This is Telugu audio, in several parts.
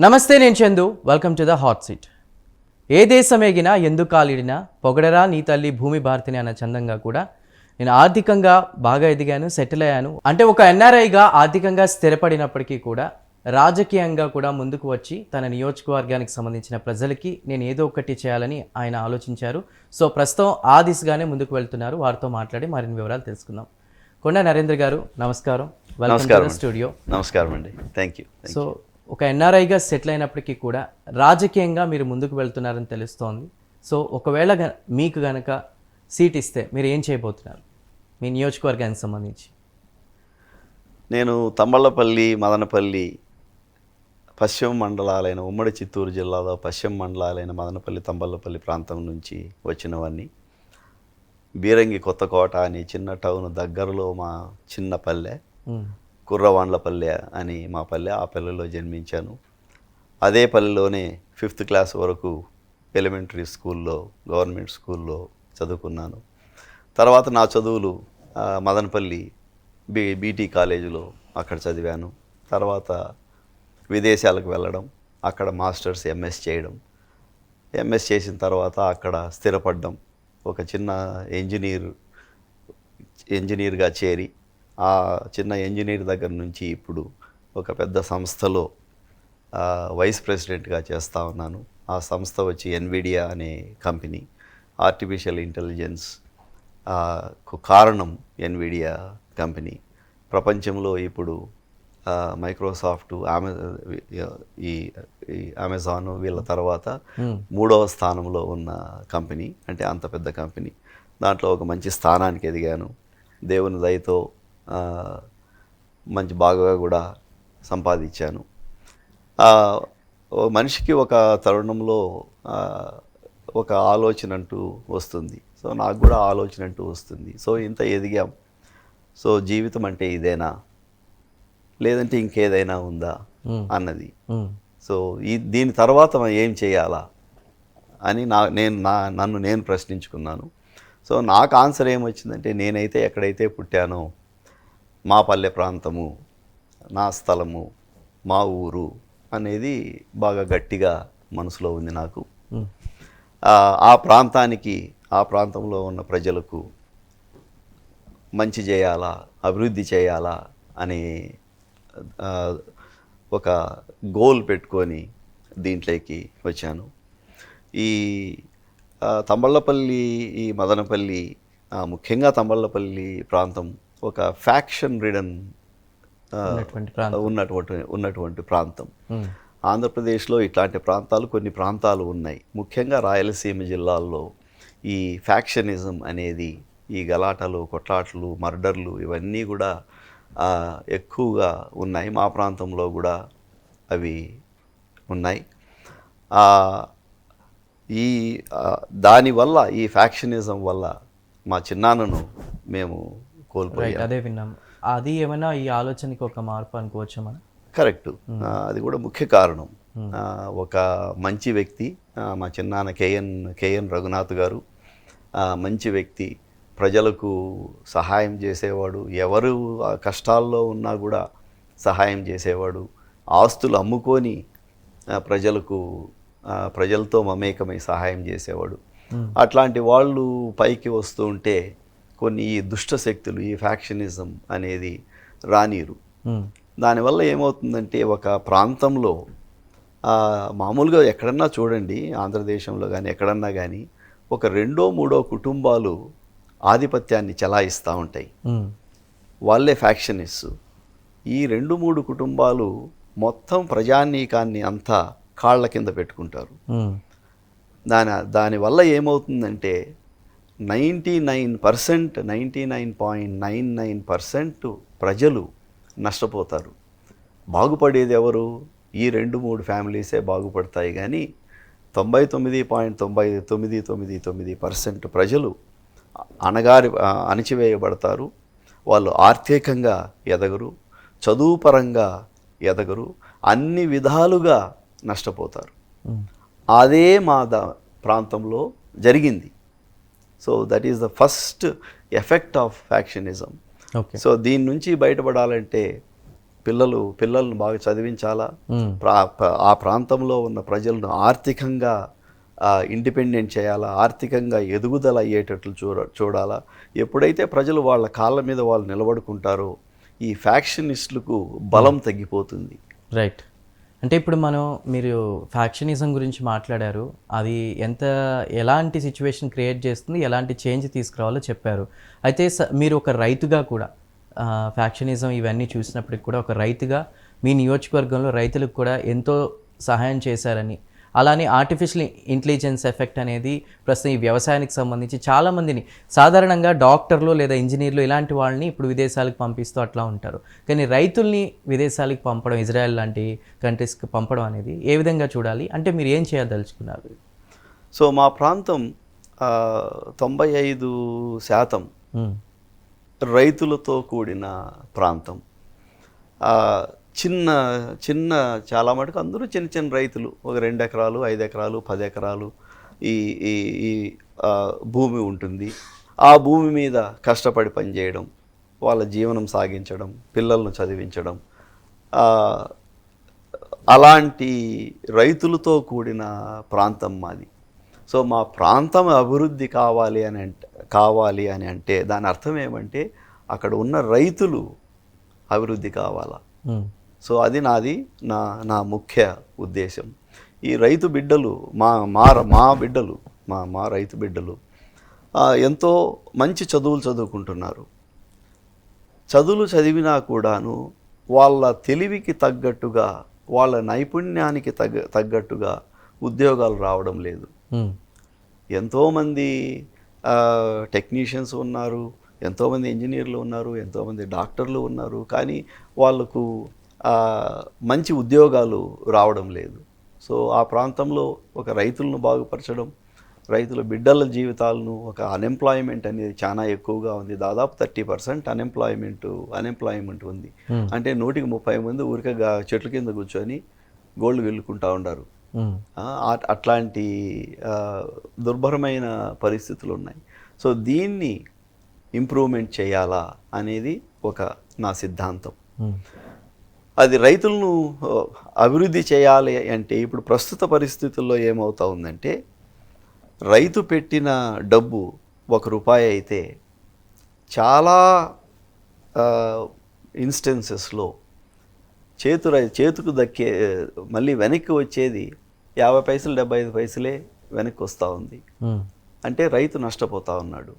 నమస్తే, నేను Chandu. Welcome to the hot seat. ఏ దేశమేగినా ఎందుకు కాలిడినా పొగడరా నీ తల్లి భూమి భారతిని అన్న చందంగా కూడా నేను ఆర్థికంగా బాగా ఎదిగాను, సెటిల్ అయ్యాను. అంటే ఒక ఎన్ఆర్ఐగా ఆర్థికంగా స్థిరపడినప్పటికీ కూడా రాజకీయంగా కూడా ముందుకు వచ్చి తన నియోజకవర్గానికి సంబంధించిన ప్రజలకి నేను ఏదో ఒకటి చేయాలని ఆయన ఆలోచించారు. సో ప్రస్తుతం ఆ దిశగానే ముందుకు వెళ్తున్నారు. వారితో మాట్లాడి మరిన్ని వివరాలు తెలుసుకుందాం. కొండ నరేంద్ర గారు, నమస్కారం. Welcome to the studio. నమస్కారం అండి. Thank you. సో ఒక ఎన్ఆర్ఐగా సెటిల్ అయినప్పటికీ కూడా రాజకీయంగా మీరు ముందుకు వెళ్తున్నారని తెలుస్తోంది. సో ఒకవేళ మీకు గనక సీట్ ఇస్తే మీరు ఏం చేయబోతున్నారు మీ నియోజకవర్గానికి సంబంధించి? నేను తంబళ్ళపల్లి, మదనపల్లి పశ్చిమ మండలాలైన ఉమ్మడి చిత్తూరు జిల్లాలో పశ్చిమ మండలాలైన మదనపల్లి, తంబళ్ళపల్లి ప్రాంతం నుంచి వచ్చినవన్నీ. బీరంగి కొత్తకోట అని చిన్న టౌన్ దగ్గరలో మా చిన్న పల్లె, కుర్రవాండ్లపల్లె అని మా పల్లె. ఆ పల్లెలో జన్మించాను. అదే పల్లెలోనే 5th క్లాస్ వరకు ఎలిమెంటరీ స్కూల్లో, గవర్నమెంట్ స్కూల్లో చదువుకున్నాను. తర్వాత నా చదువులు మదనపల్లి బీటీ కాలేజీలో అక్కడ చదివాను. తర్వాత విదేశాలకు వెళ్ళడం, అక్కడ మాస్టర్స్ ఎంఎస్ చేయడం. ఎంఎస్ చేసిన తర్వాత అక్కడ స్థిరపడ్డం. ఒక చిన్న ఇంజనీర్గా చేరి ఆ చిన్న ఇంజనీర్ దగ్గర నుంచి ఇప్పుడు ఒక పెద్ద సంస్థలో వైస్ ప్రెసిడెంట్గా చేస్తూ ఉన్నాను. ఆ సంస్థ వచ్చి ఎన్విడియా అనే కంపెనీ. ఆర్టిఫిషియల్ ఇంటెలిజెన్స్ కారణం ఎన్విడియా కంపెనీ. ప్రపంచంలో ఇప్పుడు మైక్రోసాఫ్ట్, ఈ అమెజాన్ వీళ్ళ తర్వాత 3వ స్థానంలో ఉన్న కంపెనీ. అంటే అంత పెద్ద కంపెనీ. దాంట్లో ఒక మంచి స్థానానికి ఎదిగాను. దేవుని దయతో మంచి బాగా కూడా సంపాదించాను. మనిషికి ఒక తరుణంలో ఒక ఆలోచన అంటూ వస్తుంది. సో నాకు కూడా ఆలోచన అంటూ వస్తుంది. సో ఇంత ఎదిగాం, సో జీవితం అంటే ఇదేనా, లేదంటే ఇంకేదైనా ఉందా అన్నది. సో దీని తర్వాత మనం ఏం చేయాలా అని నన్ను నేను ప్రశ్నించుకున్నాను. సో నాకు ఆన్సర్ ఏమొచ్చిందంటే, నేనైతే ఎక్కడైతే పుట్టానో మా పల్లె ప్రాంతము, నా స్థలము, మా ఊరు అనేది బాగా గట్టిగా మనసులో ఉంది నాకు. ఆ ప్రాంతానికి, ఆ ప్రాంతంలో ఉన్న ప్రజలకు మంచి చేయాలా, అభివృద్ధి చేయాలా అనే ఒక గోల్ పెట్టుకొని దీంట్లోకి వచ్చాను. ఈ తంబళ్ళపల్లి, ఈ మదనపల్లి, ముఖ్యంగా తంబళ్ళపల్లి ప్రాంతం ఒక ఫ్యాక్షన్ రిడన్ ఉన్నటువంటి ప్రాంతం. ఆంధ్రప్రదేశ్లో ఇట్లాంటి ప్రాంతాలు కొన్ని ప్రాంతాలు ఉన్నాయి. ముఖ్యంగా రాయలసీమ జిల్లాల్లో ఈ ఫ్యాక్షనిజం అనేది, ఈ గలాటలు, కొట్లాటలు, మర్డర్లు ఇవన్నీ కూడా ఎక్కువగా ఉన్నాయి. మా ప్రాంతంలో కూడా అవి ఉన్నాయి. దానివల్ల, ఈ ఫ్యాక్షనిజం వల్ల మా చిన్నాన్నను మేము కోల్పోయాం. అదే విన్నాం. అది ఏమైనా ఈ ఆలోచనకి ఒక మార్పు అనుకోవచ్చా మనం? కరెక్ట్. అది కూడా ముఖ్య కారణం. ఒక మంచి వ్యక్తి, మా చిన్నాన్న కేఎన్ రఘునాథ్ గారు మంచి వ్యక్తి. ప్రజలకు సహాయం చేసేవాడు. ఎవరు కష్టాల్లో ఉన్నా కూడా సహాయం చేసేవాడు. ఆస్తులు అమ్ముకొని ప్రజలతో మమేకమై సహాయం చేసేవాడు. అట్లాంటి వాళ్ళు పైకి వస్తూ ఉంటే కొన్ని ఈ దుష్ట శక్తులు, ఈ ఫ్యాక్షనిజం అనేది రానీరు. దానివల్ల ఏమవుతుందంటే, ఒక ప్రాంతంలో మామూలుగా ఎక్కడన్నా చూడండి, ఆంధ్రదేశంలో కానీ ఎక్కడన్నా కానీ ఒక 2, 3 కుటుంబాలు ఆధిపత్యాన్ని చెలాయిస్తూ ఉంటాయి. వాళ్ళే ఫ్యాక్షనిస్ట్. ఈ 2, 3 కుటుంబాలు మొత్తం ప్రజానీకాన్ని అంతా కాళ్ళ కింద పెట్టుకుంటారు. దానివల్ల ఏమవుతుందంటే 99.99% ప్రజలు నష్టపోతారు. బాగుపడేది ఎవరు? ఈ 2-3 ఫ్యామిలీసే బాగుపడతాయి. కానీ 99.9999% ప్రజలు అణచివేయబడతారు. వాళ్ళు ఆర్థికంగా ఎదగరు, చదువు పరంగా ఎదగరు, అన్ని విధాలుగా నష్టపోతారు. అదే మా ప్రాంతంలో జరిగింది. So that is the first effect of factionism. So దీని నుంచి బయటపడాలంటే పిల్లలను బాగా చదివించాలా, ఉమ్, ఆ ప్రాంతంలో ఉన్న ప్రజలను ఆర్థికంగా ఇండిపెండెంట్ చేయాలా, ఆర్థికంగా ఎదుగుదల అయ్యేటట్లు చూడాలా. ఎప్పుడైతే ప్రజలు వాళ్ళ కాళ్ళ మీద వాళ్ళు నిలబడుకుంటారో ఈ ఫ్యాక్షనిస్టులకు బలం తగ్గిపోతుంది. రైట్. అంటే ఇప్పుడు మీరు ఫ్యాక్షనిజం గురించి మాట్లాడారు. అది ఎలాంటి సిచ్యువేషన్ క్రియేట్ చేస్తుంది, ఎలాంటి చేంజ్ తీసుకురావాలో చెప్పారు. అయితే మీరు ఒక రైతుగా కూడా ఫ్యాక్షనిజం ఇవన్నీ చూసినప్పటికి కూడా ఒక రైతుగా మీ నియోజకవర్గంలో రైతులకు కూడా ఎంతో సహాయం చేశారని, అలానే ఆర్టిఫిషియల్ ఇంటెలిజెన్స్ ఎఫెక్ట్ అనేది ప్రస్తుతం ఈ వ్యవసాయానికి సంబంధించి చాలామందిని, సాధారణంగా డాక్టర్లు లేదా ఇంజనీర్లు ఇలాంటి వాళ్ళని ఇప్పుడు విదేశాలకు పంపిస్తూ అట్లా ఉంటారు. కానీ రైతుల్ని విదేశాలకు పంపడం, ఇజ్రాయెల్ లాంటి కంట్రీస్కి పంపడం అనేది ఏ విధంగా చూడాలి? అంటే మీరు ఏం చేయదలుచుకున్నారు? సో మా ప్రాంతం 95% రైతులతో కూడిన ప్రాంతం. చిన్న చిన్న చాలా మటుకు అందరూ చిన్న చిన్న రైతులు, ఒక 2 ఎకరాలు, 5 ఎకరాలు, 10 ఎకరాలు ఈ ఈ ఈ భూమి ఉంటుంది. ఆ భూమి మీద కష్టపడి పనిచేయడం, వాళ్ళ జీవనం సాగించడం, పిల్లలను చదివించడం, అలాంటి రైతులతో కూడిన ప్రాంతం మాది. సో మా ప్రాంతం అభివృద్ధి కావాలి అని అంటే దాని అర్థం ఏమంటే అక్కడ ఉన్న రైతులు అభివృద్ధి కావాలా. సో అది నా ముఖ్య ఉద్దేశం. ఈ రైతు బిడ్డలు మా బిడ్డలు మా రైతు బిడ్డలు ఎంతో మంచి చదువులు చదువుకుంటున్నారు. చదువులు చదివినా కూడాను వాళ్ళ తెలివికి తగ్గట్టుగా, వాళ్ళ నైపుణ్యానికి తగ్గట్టుగా ఉద్యోగాలు రావడం లేదు. ఎంతోమంది టెక్నీషియన్స్ ఉన్నారు, ఎంతోమంది ఇంజనీర్లు ఉన్నారు, ఎంతోమంది డాక్టర్లు ఉన్నారు, కానీ వాళ్ళకు మంచి ఉద్యోగాలు రావడం లేదు. సో ఆ ప్రాంతంలో ఒక రైతులను బాగుపరచడం, రైతుల బిడ్డల జీవితాలను, ఒక అన్ఎంప్లాయ్మెంట్ అనేది చాలా ఎక్కువగా ఉంది. దాదాపు 30% అన్ఎంప్లాయ్మెంట్ ఉంది. అంటే 100కి 30 మంది ఊరికే చెట్ల కింద కూర్చొని గోల్డ్ వెళ్ళుకుంటూ ఉన్నారు. అట్లాంటి దుర్భరమైన పరిస్థితులు ఉన్నాయి. సో దీన్ని ఇంప్రూవ్మెంట్ చేయాలా అనేది నా సిద్ధాంతం. అది రైతులను అభివృద్ధి చేయాలి అంటే ఇప్పుడు ప్రస్తుత పరిస్థితుల్లో ఏమవుతా ఉందంటే, రైతు పెట్టిన డబ్బు ₹1 అయితే చాలా ఇన్స్టెన్సెస్లో చేతుకు దక్కే మళ్ళీ వెనక్కి వచ్చేది 50 పైసలు 75 పైసలే వెనక్కి వస్తూ ఉంది. అంటే రైతు నష్టపోతూ ఉన్నాడు.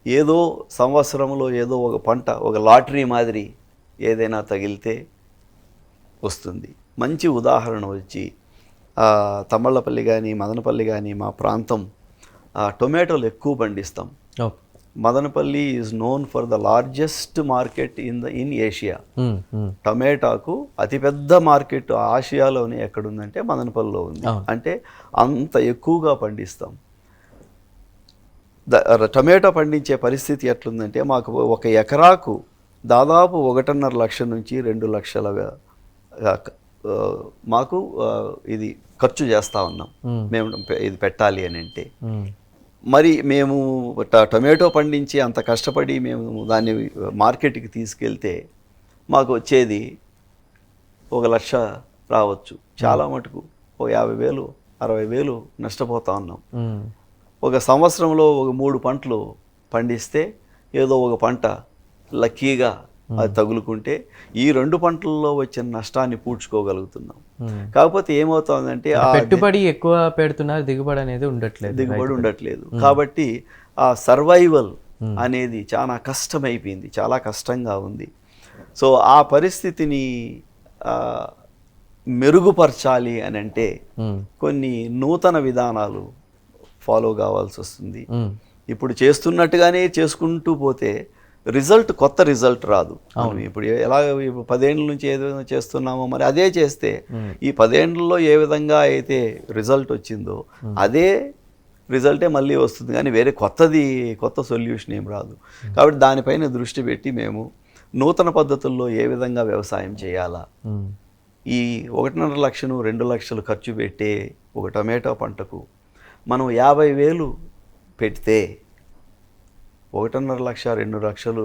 ఏదో సంవత్సరంలో ఏదో ఒక పంట, ఒక లాటరీ మాదిరి ఏదైనా తగిలితే వస్తుంది. మంచి ఉదాహరణ వచ్చి తమ్మళ్ళపల్లి కానీ మదనపల్లి కానీ మా ప్రాంతం టొమాటోలు ఎక్కువ పండిస్తాం. Madanapalle is known for the largest market in Asia. టొమాటోకు అతిపెద్ద మార్కెట్ ఆసియాలోనే ఎక్కడుందంటే మదనపల్లిలో ఉంది. అంటే అంత ఎక్కువగా పండిస్తాం. టొమాటో పండించే పరిస్థితి ఎట్లుందంటే మాకు 1 ఎకరాకు దాదాపు 1.5 లక్షల నుంచి 2 లక్షల మాకు ఇది ఖర్చు చేస్తూ ఉన్నాం మేము ఇది పెట్టాలి అని అంటే. మరి మేము టొమాటో పండించి అంత కష్టపడి మేము దాన్ని మార్కెట్కి తీసుకెళ్తే మాకు వచ్చేది 1 లక్ష రావచ్చు. చాలా మటుకు 50,000 60,000 నష్టపోతా ఉన్నాం. ఒక సంవత్సరంలో 3 పంటలు పండిస్తే ఏదో ఒక పంట లక్కీగా అది తగులుకుంటే ఈ 2 పంటల్లో వచ్చిన నష్టాన్ని పూడ్చుకోగలుగుతున్నాం. కాకపోతే ఏమవుతుందంటే పెట్టుబడి ఎక్కువ పెడుతున్నారు, దిగుబడి ఉండట్లేదు. కాబట్టి ఆ సర్వైవల్ అనేది చాలా కష్టమైపోయింది, చాలా కష్టంగా ఉంది. సో ఆ పరిస్థితిని మెరుగుపరచాలి అని అంటే కొన్ని నూతన విధానాలు ఫాలో కావాల్సి వస్తుంది. ఇప్పుడు చేస్తున్నట్టుగానే చేసుకుంటూ పోతే కొత్త రిజల్ట్ రాదు. ఇప్పుడు ఇప్పుడు 10 ఏళ్ళ నుంచి ఏదో చేస్తున్నామో మరి అదే చేస్తే ఈ 10 ఏళ్ళలో ఏ విధంగా అయితే రిజల్ట్ వచ్చిందో అదే రిజల్టే మళ్ళీ వస్తుంది, కానీ వేరే కొత్త సొల్యూషన్ ఏం రాదు. కాబట్టి దానిపైన దృష్టి పెట్టి మేము నూతన పద్ధతుల్లో ఏ విధంగా వ్యవసాయం చేయాలా, ఈ 1.5 లక్షలు 2 లక్షలు ఖర్చు పెట్టే ఒక టొమాటో పంటకు మనం 50,000 పెడితే 1.5 లక్ష 2 లక్షలు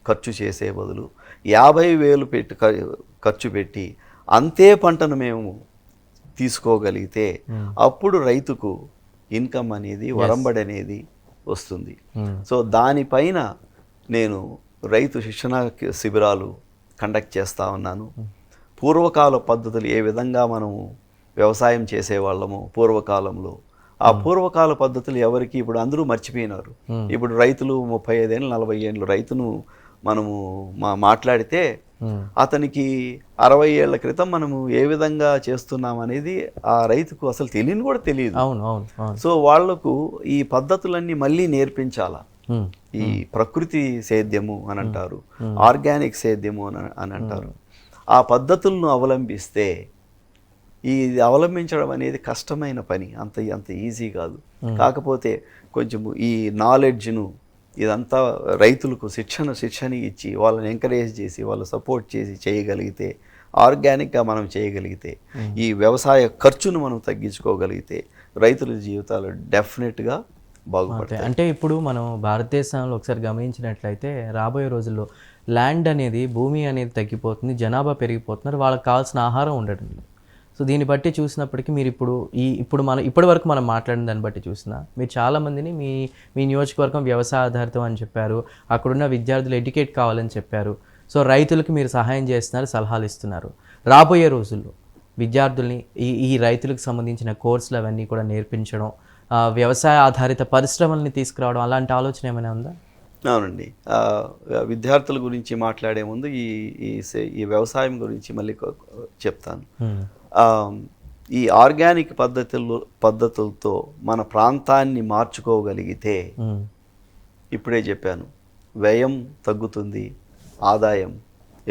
ఖర్చు చేసే బదులు 50,000 పెట్టి ఖర్చు పెట్టి అంతే పంటను మేము తీసుకోగలిగితే అప్పుడు రైతుకు ఇన్కమ్ అనేది వరంబడి అనేది వస్తుంది. సో దానిపైన నేను రైతు శిక్షణ శిబిరాలు కండక్ట్ చేస్తూ ఉన్నాను. పూర్వకాల పద్ధతులు ఏ విధంగా మనము వ్యవసాయం చేసేవాళ్ళము పూర్వకాలంలో, ఆ పూర్వకాల పద్ధతులు ఎవరికి ఇప్పుడు అందరూ మర్చిపోయినారు. ఇప్పుడు రైతులు 35 ఏళ్ళు 40 ఏళ్ళు రైతును మనము మాట్లాడితే అతనికి 60 ఏళ్ల క్రితం మనము ఏ విధంగా చేస్తున్నాం అనేది ఆ రైతుకు అసలు తెలియని కూడా తెలియదు. సో వాళ్లకు ఈ పద్ధతులన్నీ మళ్ళీ నేర్పించాలా. ఈ ప్రకృతి సేద్యము అని అంటారు, ఆర్గానిక్ సేద్యము అని అంటారు. ఆ పద్ధతులను అవలంబిస్తే ఈ అవలంబించడం అనేది కష్టమైన పని, అంత ఈజీ కాదు. కాకపోతే కొంచెము ఈ నాలెడ్జ్ను ఇదంతా రైతులకు శిక్షణ ఇచ్చి వాళ్ళని ఎంకరేజ్ చేసి వాళ్ళు సపోర్ట్ చేసి చేయగలిగితే, ఆర్గానిక్గా మనం చేయగలిగితే, ఈ వ్యవసాయ ఖర్చును మనం తగ్గించుకోగలిగితే రైతుల జీవితాలు డెఫినెట్గా బాగుపడతాయి. అంటే ఇప్పుడు మనం భారతదేశంలో ఒకసారి గమనించినట్లయితే రాబోయే రోజుల్లో ల్యాండ్ అనేది, భూమి అనేది తగ్గిపోతుంది, జనాభా పెరిగిపోతున్నారు, వాళ్ళకి కావాల్సిన ఆహారం ఉండడం లేదు. సో దీన్ని బట్టి చూసినప్పటికీ మీరు ఇప్పటి వరకు మనం మాట్లాడిన దాన్ని బట్టి చూసినా మీరు చాలామందిని మీ నియోజకవర్గం వ్యవసాయ ఆధారితం అని చెప్పారు, అక్కడున్న విద్యార్థులు ఎడ్యుకేట్ కావాలని చెప్పారు. సో రైతులకు మీరు సహాయం చేస్తున్నారు, సలహాలు ఇస్తున్నారు. రాబోయే రోజుల్లో విద్యార్థుల్ని ఈ రైతులకు సంబంధించిన కోర్సులు అవన్నీ కూడా నేర్పించడం, వ్యవసాయ ఆధారిత పరిశ్రమల్ని తీసుకురావడం, అలాంటి ఆలోచన ఏమైనా ఉందా? అవునండి. విద్యార్థుల గురించి మాట్లాడే ముందు ఈ వ్యవసాయం గురించి మళ్ళీ చెప్తాను. ఈ ఆర్గానిక్ పద్ధతులతో మన ప్రాంతాన్ని మార్చుకోగలిగితే, ఇప్పుడే చెప్పాను, వ్యయం తగ్గుతుంది, ఆదాయం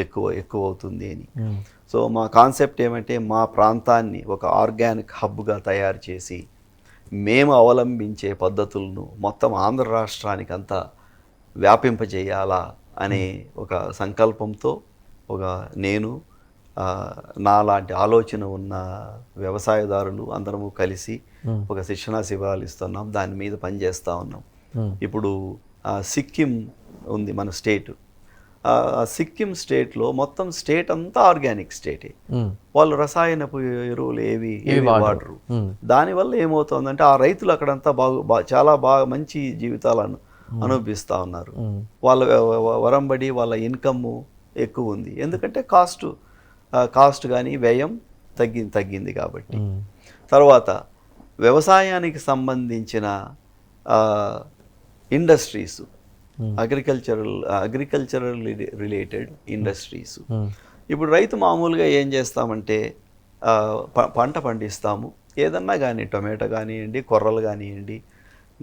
ఎక్కువ అవుతుంది అని. సో మా కాన్సెప్ట్ ఏమంటే మా ప్రాంతాన్ని ఒక ఆర్గానిక్ హబ్గా తయారు చేసి మేము అవలంబించే పద్ధతులను మొత్తం ఆంధ్ర రాష్ట్రానికి అంతా వ్యాపింపజేయాలా అనే ఒక సంకల్పంతో నేను నాలాంటి ఆలోచన ఉన్న వ్యవసాయదారులు అందరము కలిసి ఒక శిక్షణా శిబిరాలు ఇస్తున్నాం, దాని మీద పనిచేస్తూ ఉన్నాం. ఇప్పుడు సిక్కిం ఉంది మన స్టేట్, సిక్కిం స్టేట్లో మొత్తం స్టేట్ అంతా ఆర్గానిక్ స్టేటే. వాళ్ళు రసాయనపు ఎరువులు ఏవి వాడరు. దానివల్ల ఏమవుతుందంటే ఆ రైతులు అక్కడంతా చాలా బాగా మంచి జీవితాలను అనుభవిస్తూ ఉన్నారు. వాళ్ళ వరంబడి, వాళ్ళ ఇన్కమ్ ఎక్కువ ఉంది, ఎందుకంటే కాస్ట్ కానీ వ్యయం తగ్గింది కాబట్టి. తర్వాత వ్యవసాయానికి సంబంధించిన ఇండస్ట్రీస్, అగ్రికల్చరల్ రిలేటెడ్ ఇండస్ట్రీస్. ఇప్పుడు రైతు మామూలుగా ఏం చేస్తామంటే పంట పండిస్తాము, ఏదన్నా కానీ టొమాటో కానివ్వండి, కొర్రలు కానివ్వండి,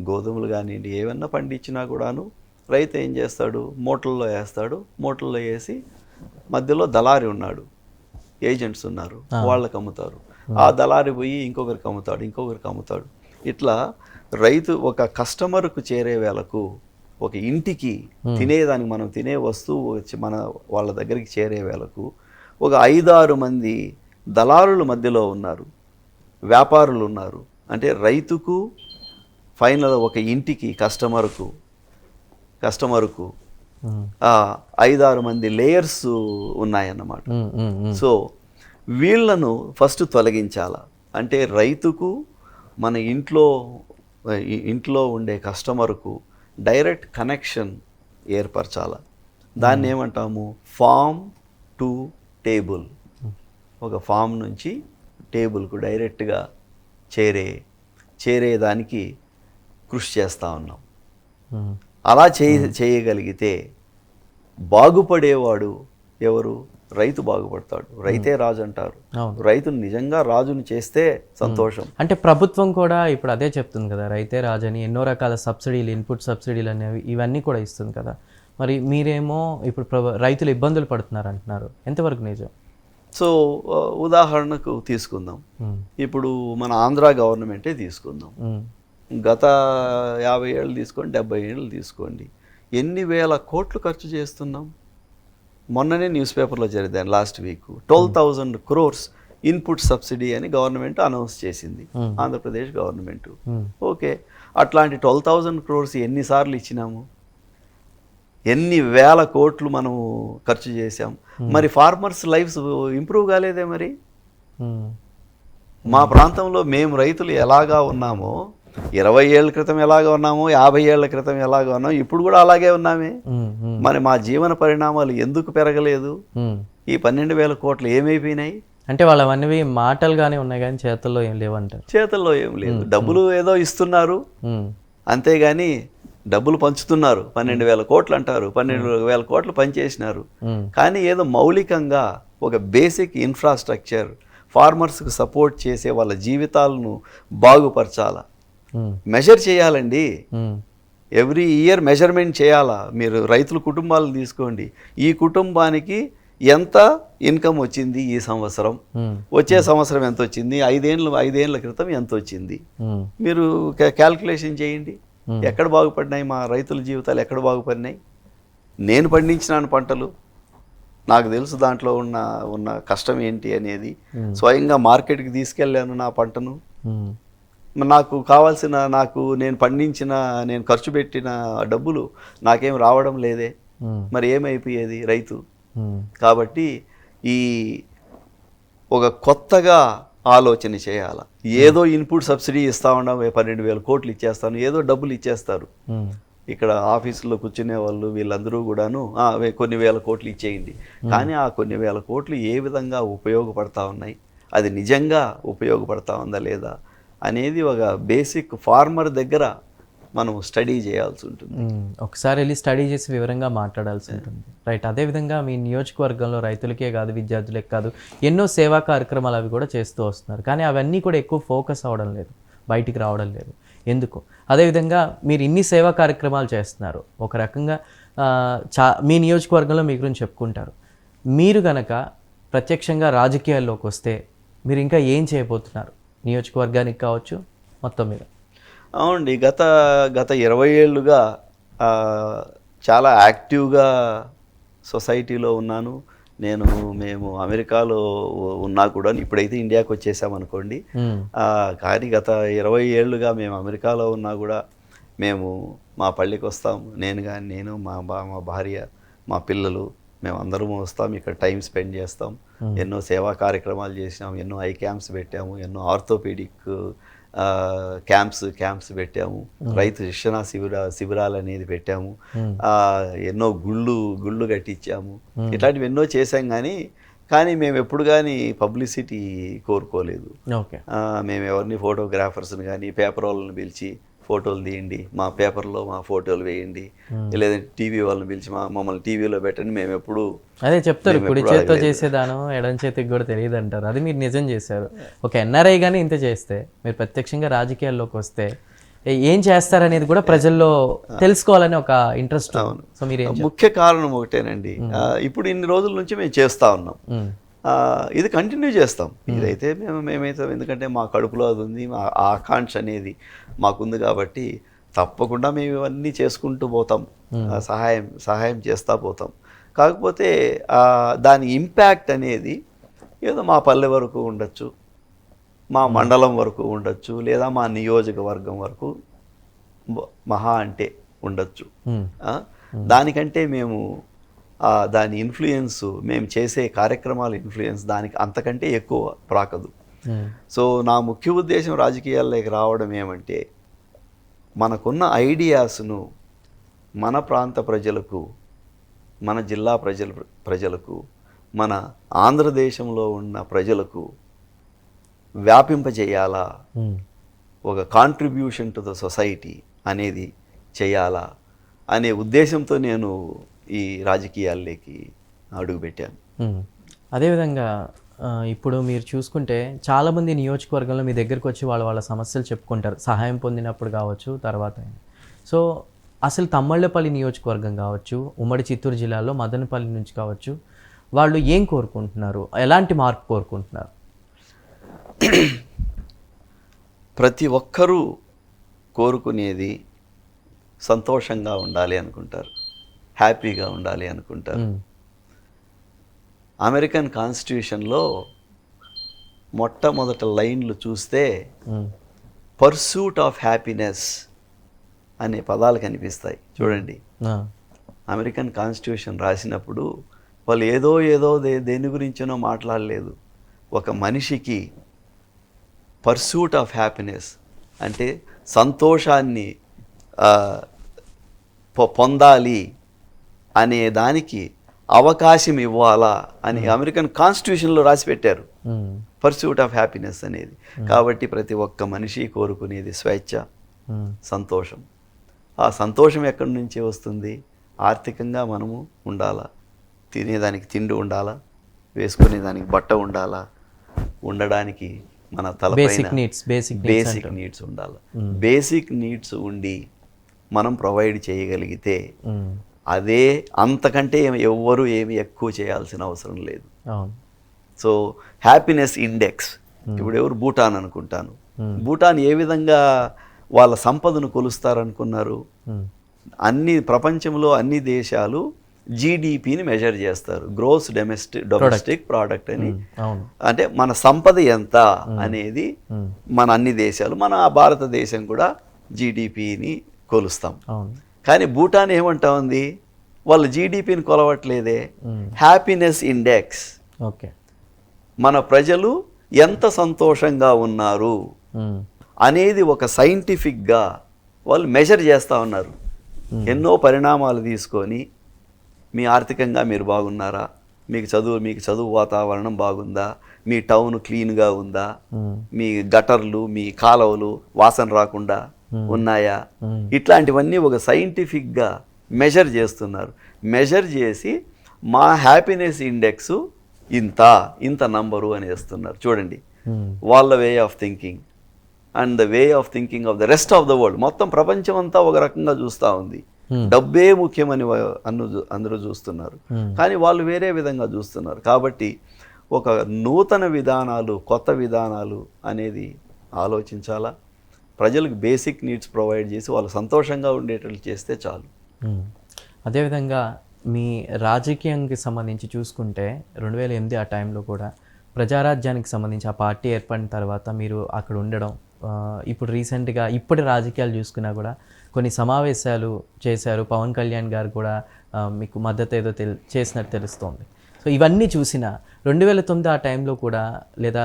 గోధుమలు కానివ్వండి, ఏమన్నా పండించినా కూడాను రైతు ఏం చేస్తాడు, మూటల్లో వేస్తాడు. మూటల్లో వేసి మధ్యలో దళారి ఉన్నాడు, ఏజెంట్స్ ఉన్నారు, వాళ్ళకి అమ్ముతారు. ఆ దళారి పోయి ఇంకొకరికి అమ్ముతాడు. ఇట్లా రైతు ఒక కస్టమర్కు చేరే వేళకు, ఒక ఇంటికి తినేదానికి మనం తినే వస్తువు వచ్చి వాళ్ళ దగ్గరికి చేరే వేళకు ఒక 5-6 మంది దళారుల మధ్యలో ఉన్నారు, వ్యాపారులు ఉన్నారు. అంటే రైతుకు ఫైనల్ ఒక ఇంటికి కస్టమర్కు 5-6 మంది లేయర్స్ ఉన్నాయన్నమాట. సో వీళ్ళను ఫస్ట్ తొలగించాల. అంటే రైతుకు మన ఇంట్లో ఉండే కస్టమర్కు డైరెక్ట్ కనెక్షన్ ఏర్పరచాల. దాన్ని ఏమంటాము, ఫామ్ టు టేబుల్. ఒక ఫామ్ నుంచి టేబుల్కు డైరెక్ట్గా చేరేదానికి కృషి చేస్తూ ఉన్నాం. అలా చేయగలిగితే బాగుపడేవాడు ఎవరు? రైతు బాగుపడతాడు. రైతే రాజు అంటారు. రైతును నిజంగా రాజుని చేస్తే సంతోషం. అంటే ప్రభుత్వం కూడా ఇప్పుడు అదే చెప్తుంది కదా, రైతే రాజు అని. ఎన్నో రకాల సబ్సిడీలు, ఇన్పుట్ సబ్సిడీలు అనేవి ఇవన్నీ కూడా ఇస్తుంది కదా. మరి మీరేమో ఇప్పుడు రైతులు ఇబ్బందులు పడుతున్నారు అంటున్నారు, ఎంతవరకు నిజం? సో ఉదాహరణకు తీసుకుందాం, ఇప్పుడు మన ఆంధ్ర గవర్నమెంటే తీసుకుందాం. గత 50 ఏళ్ళు తీసుకోండి, 70 ఏళ్ళు తీసుకోండి, ఎన్ని వేల కోట్లు ఖర్చు చేస్తున్నాం. మొన్ననే న్యూస్ పేపర్లో జరిగింది, last week 12,000 crores input subsidy అని గవర్నమెంట్ అనౌన్స్ చేసింది, ఆంధ్రప్రదేశ్ గవర్నమెంట్. ఓకే, అట్లాంటి 12,000 crores ఎన్నిసార్లు ఇచ్చినాము? ఎన్ని వేల కోట్లు మనం ఖర్చు చేశాం. మరి ఫార్మర్స్ లైఫ్స్ ఇంప్రూవ్ కాలేదే మరి. ఉమ్, మా ప్రాంతంలో మేము రైతులు ఎలాగా ఉన్నామో 20 ఏళ్ల క్రితం ఎలాగా ఉన్నామో 50 ఏళ్ల క్రితం ఎలాగా ఉన్నామో ఇప్పుడు కూడా అలాగే ఉన్నామే. ఉమ్, ఉమ్, మరి మా జీవన పరిణామాలు ఎందుకు పెరగలేదు? ఉమ్. ఈ 12,000 కోట్లు ఏమైపోయినాయి? అంటే వాళ్ళవన్నీ మాటలుగానే ఉన్నాయి కానీ చేతుల్లో ఏం లేవంటారు. చేతుల్లో ఏం లేదు. డబ్బులు ఏదో ఇస్తున్నారు ఉమ్, అంతేగాని డబ్బులు పంచుతున్నారు. 12,000 కోట్లు అంటారు, 12,000 కోట్లు పనిచేసినారు. ఉమ్, కానీ ఏదో మౌలికంగా ఒక బేసిక్ ఇన్ఫ్రాస్ట్రక్చర్ ఫార్మర్స్కి సపోర్ట్ చేసే వాళ్ళ జీవితాలను బాగుపరచాలా, ఉమ్, మెజర్ చేయాలండి. ఉమ్, ఎవ్రీ ఇయర్ మెజర్మెంట్ చేయాలా. మీరు రైతుల కుటుంబాలను తీసుకోండి. ఈ కుటుంబానికి ఎంత ఇన్కమ్ వచ్చింది ఈ సంవత్సరం, ఉమ్, వచ్చే సంవత్సరం ఎంత వచ్చింది, 5 ఏళ్ల క్రితం ఎంత వచ్చింది, ఉమ్, మీరు క్యాల్కులేషన్ చేయండి. ఎక్కడ బాగుపడినాయి మా రైతుల జీవితాలు, ఎక్కడ బాగుపడినాయి? నేను పండించినాను పంటలు, నాకు తెలుసు దాంట్లో ఉన్న కష్టం ఏంటి అనేది. స్వయంగా మార్కెట్కి తీసుకెళ్ళాను నా పంటను. ఉమ్, నాకు కావాల్సిన, నేను పండించిన, నేను ఖర్చు పెట్టిన డబ్బులు నాకేం రావడం లేదే. ఉమ్, మరి ఏమైపోయేది రైతు? ఉమ్, కాబట్టి ఈ ఒక కొత్తగా ఆలోచన చేయాల. ఏదో ఇన్పుట్ సబ్సిడీ ఇస్తా ఉన్నాం, 12,000 కోట్లు ఇచ్చేస్తాను, ఏదో డబ్బులు ఇచ్చేస్తారు. ఉమ్, ఇక్కడ ఆఫీసులో కూర్చునే వాళ్ళు వీళ్ళందరూ కూడాను కొన్ని వేల కోట్లు ఇచ్చేయండి. కానీ ఆ కొన్ని వేల కోట్లు ఏ విధంగా ఉపయోగపడతా ఉన్నాయి, అది నిజంగా ఉపయోగపడతా ఉందా లేదా అనేది ఒక బేసిక్ ఫార్మర్ దగ్గర మనం స్టడీ చేయాల్సి ఉంటుంది. ఒకసారి వెళ్ళి స్టడీ చేసి వివరంగా మాట్లాడాల్సి ఉంటుంది. రైట్. అదేవిధంగా మీ నియోజకవర్గంలో రైతులకే కాదు, విద్యార్థులకే కాదు, ఎన్నో సేవా కార్యక్రమాలు అవి కూడా చేస్తూ వస్తున్నారు. కానీ అవన్నీ కూడా ఎక్కువ ఫోకస్ అవ్వడం లేదు, బయటికి రావడం లేదు. ఎందుకు? అదేవిధంగా మీరు ఇన్ని సేవా కార్యక్రమాలు చేస్తున్నారు, ఒక రకంగా మీ నియోజకవర్గంలో మీ గురించి చెప్పుకుంటారు. మీరు గనక ప్రత్యక్షంగా రాజకీయాల్లోకి వస్తే మీరు ఇంకా ఏం చేయబోతున్నారు, నియోజకవర్గానికి కావచ్చు మొత్తం మీద? అవునండి, గత 20 ఏళ్ళుగా చాలా యాక్టివ్గా సొసైటీలో ఉన్నాను. మేము అమెరికాలో ఉన్నా కూడా, ఇప్పుడైతే ఇండియాకి వచ్చేసామనుకోండి. కానీ గత 20 ఏళ్ళుగా మేము అమెరికాలో ఉన్నా కూడా మేము మా పల్లికి వస్తాం. నేను మా భార్య, మా పిల్లలు, మేము అందరం వస్తాం. ఇక్కడ టైం స్పెండ్ చేస్తాం. ఎన్నో సేవా కార్యక్రమాలు చేసినాము, ఎన్నో ఐ క్యాంప్స్ పెట్టాము, ఎన్నో ఆర్థోపెడిక్ క్యాంప్స్ పెట్టాము, రైతు శిక్షణ శిబిరాలు అనేది పెట్టాము, ఎన్నో గుళ్ళు కట్టించాము. ఇట్లాంటివి ఎన్నో చేశాం. కానీ మేము ఎప్పుడు కానీ పబ్లిసిటీ కోరుకోలేదు. మేము ఎవరిని ఫోటోగ్రాఫర్స్ని కానీ పేపర్ వాళ్ళని పిలిచి ఫోటోలు తీయండి, మా పేపర్లో మా ఫోటోలు వేయండి, లేదంటే టీవీ వాళ్ళని పిలిచి మమ్మల్ని టీవీలో పెట్టండి, మేము ఎప్పుడు అదే చెప్తారు. కుడి చేతితో చేసేదాను ఎడం చేతికి కూడా తెలియదు అంటారు. అది మీరు నిజం చేశారు. ఒక ఎన్ఆర్ఐ కానీ ఇంత చేస్తే, మీరు ప్రత్యక్షంగా రాజకీయాల్లోకి వస్తే ఏం చేస్తారనేది కూడా ప్రజల్లో తెలుసుకోవాలని ఒక ఇంట్రెస్ట్. సో మీరు ముఖ్య కారణం ఒకటేనండి, ఇప్పుడు ఇన్ని రోజుల నుంచి మేము చేస్తూ ఉన్నాం, ఇది కంటిన్యూ చేస్తాం. ఇదైతే మేమైతే, ఎందుకంటే మా కడుపులో అది ఉంది, మా ఆకాంక్ష అనేది మాకుంది కాబట్టి తప్పకుండా మేము ఇవన్నీ చేసుకుంటూ పోతాం, సహాయం చేస్తూ పోతాం. కాకపోతే దాని ఇంపాక్ట్ అనేది ఏదో మా పల్లె వరకు ఉండొచ్చు, మా మండలం వరకు ఉండొచ్చు, లేదా మా నియోజకవర్గం వరకు మహా అంటే ఉండొచ్చు. దానికంటే మేము దాని ఇన్ఫ్లుయెన్స్, మేము చేసే కార్యక్రమాల ఇన్ఫ్లుయెన్స్ దానికి అంతకంటే ఎక్కువ ప్రాకదు. సో నా ముఖ్య ఉద్దేశం రాజకీయాల్లోకి రావడం ఏమంటే, మనకున్న ఐడియాస్ను మన ప్రాంత ప్రజలకు, మన జిల్లా ప్రజలకు, మన ఆంధ్రదేశంలో ఉన్న ప్రజలకు వ్యాపింపజేయాలా, ఒక కాంట్రిబ్యూషన్ టు ద సొసైటీ అనేది చేయాలా అనే ఉద్దేశంతో నేను ఈ రాజకీయాల్లోకి అడుగుపెట్టాను. అదేవిధంగా ఇప్పుడు మీరు చూసుకుంటే చాలామంది నియోజకవర్గంలో మీ దగ్గరికి వచ్చి వాళ్ళ సమస్యలు చెప్పుకుంటారు, సహాయం పొందినప్పుడు కావచ్చు, తర్వాత. సో అసలు తమ్మళ్ళపల్లి నియోజకవర్గం కావచ్చు, ఉమ్మడి చిత్తూరు జిల్లాలో మదనపల్లి నుంచి కావచ్చు, వాళ్ళు ఏం కోరుకుంటున్నారు, ఎలాంటి మార్పు కోరుకుంటున్నారు? ప్రతి ఒక్కరూ కోరుకునేది సంతోషంగా ఉండాలి అనుకుంటారు, హ్యాపీగా ఉండాలి అనుకుంటారు. అమెరికన్ కాన్స్టిట్యూషన్లో మొట్టమొదటి లైన్లు చూస్తే పర్సూట్ ఆఫ్ హ్యాపీనెస్ అనే పదాలు కనిపిస్తాయి చూడండి. అమెరికన్ కాన్స్టిట్యూషన్ రాసినప్పుడు వాళ్ళు ఏదో దేని గురించినో మాట్లాడలేదు. ఒక మనిషికి పర్సూట్ ఆఫ్ హ్యాపీనెస్ అంటే సంతోషాన్ని పొందాలి అనే దానికి అవకాశం ఇవ్వాలా అని అమెరికన్ కాన్స్టిట్యూషన్లో రాసి పెట్టారు. పర్సూట్ ఆఫ్ హ్యాపీనెస్ అనేది. కాబట్టి ప్రతి ఒక్క మనిషి కోరుకునేది స్వేచ్ఛ, సంతోషం. ఆ సంతోషం ఎక్కడి నుంచి వస్తుంది? ఆర్థికంగా మనము ఉండాలా, తినేదానికి తిండి ఉండాలా, వేసుకునేదానికి బట్ట ఉండాలా, ఉండడానికి మన తలపైన బేసిక్ నీడ్స్ ఉండాలి. బేసిక్ నీడ్స్ ఉండి మనం ప్రొవైడ్ చేయగలిగితే అదే, అంతకంటే ఎవ్వరూ ఏమి ఎక్కువ చేయాల్సిన అవసరం లేదు. సో హ్యాపీనెస్ ఇండెక్స్ ఇప్పుడు ఎవరు భూటాన్ అనుకుంటాను. భూటాన్ ఏ విధంగా వాళ్ళ సంపదను కొలుస్తారనుకున్నారు? అన్ని ప్రపంచంలో అన్ని దేశాలు జీడిపిని మెజర్ చేస్తారు, గ్రోస్ డొమెస్టిక్ ప్రోడక్ట్ అని. అంటే మన సంపద ఎంత అనేది మన అన్ని దేశాలు, మన భారతదేశం కూడా జీడిపిని కొలుస్తాం. కానీ భూటాన్ ఏమంటా ఉంది? వాళ్ళు జీడిపిని కొలవట్లేదే, హ్యాపీనెస్ ఇండెక్స్. మన ప్రజలు ఎంత సంతోషంగా ఉన్నారు అనేది ఒక సైంటిఫిక్గా వాళ్ళు మెజర్ చేస్తూ ఉన్నారు. ఎన్నో పరిణామాలు తీసుకొని, మీ ఆర్థికంగా మీరు బాగున్నారా, మీకు చదువు వాతావరణం బాగుందా, మీ టౌన్ క్లీన్గా ఉందా, మీ గటర్లు మీ కాలువలు వాసన రాకుండా ఉన్నాయా, ఇట్లాంటివన్నీ ఒక సైంటిఫిక్గా మెజర్ చేస్తున్నారు. మెజర్ చేసి మా హ్యాపీనెస్ ఇండెక్స్ ఇంత నంబరు అని వేస్తున్నారు. చూడండి వాళ్ళ way of thinking and the way of thinking of the rest of the world. మొత్తం ప్రపంచం అంతా ఒక రకంగా చూస్తూ ఉంది. డబ్బే ముఖ్యమని అందరూ చూస్తున్నారు, కానీ వాళ్ళు వేరే విధంగా చూస్తున్నారు. కాబట్టి ఒక నూతన విధానాలు, కొత్త విధానాలు అనేది ఆలోచించాలా. ప్రజలకు బేసిక్ నీడ్స్ ప్రొవైడ్ చేసి వాళ్ళు సంతోషంగా ఉండేటట్లు చేస్తే చాలు. అదేవిధంగా మీ రాజకీయానికి సంబంధించి చూసుకుంటే 2008 ఆ టైంలో కూడా ప్రజారాజ్యానికి సంబంధించి ఆ పార్టీ ఏర్పడిన తర్వాత మీరు అక్కడ ఉండడం, ఇప్పుడు రీసెంట్గా ఇప్పటి రాజకీయాలు చూసుకున్నా కూడా కొన్ని సమావేశాలు చేశారు. పవన్ కళ్యాణ్ గారు కూడా మీకు మద్దతు ఏదో చేసినట్టు తెలుస్తోంది. సో ఇవన్నీ చూసిన 2009 ఆ టైంలో కూడా లేదా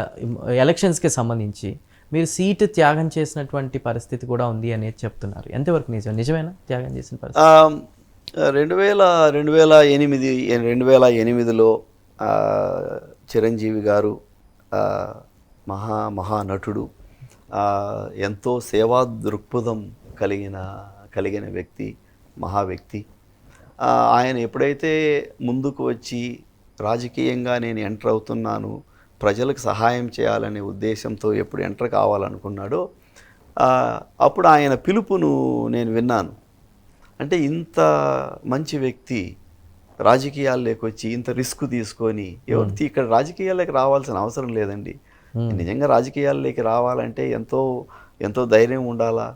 ఎలక్షన్స్కి సంబంధించి మీరు సీటు త్యాగం చేసినటువంటి పరిస్థితి కూడా ఉంది అనేది చెప్తున్నారు. ఎంతవరకు నిజమేనా త్యాగం చేసిన పరిస్థితి? 2008లో చిరంజీవి గారు మహానటుడు, ఎంతో సేవా దృక్పథం కలిగిన వ్యక్తి, మహావ్యక్తి. ఆయన ఎప్పుడైతే ముందుకు వచ్చి రాజకీయంగా నేను ఎంటర్ అవుతున్నాను, ప్రజలకు సహాయం చేయాలనే ఉద్దేశంతో ఎప్పుడు ఎంటర్ కావాలనుకున్నాడో అప్పుడు ఆయన పిలుపును నేను విన్నాను. అంటే ఇంత మంచి వ్యక్తి రాజకీయాల్లోకి వచ్చి ఇంత రిస్క్ తీసుకొని, ఎవరికి ఇక్కడ రాజకీయాల్లోకి రావాల్సిన అవసరం లేదండి. నిజంగా రాజకీయాల్లోకి రావాలంటే ఎంతో ధైర్యం ఉండాలా,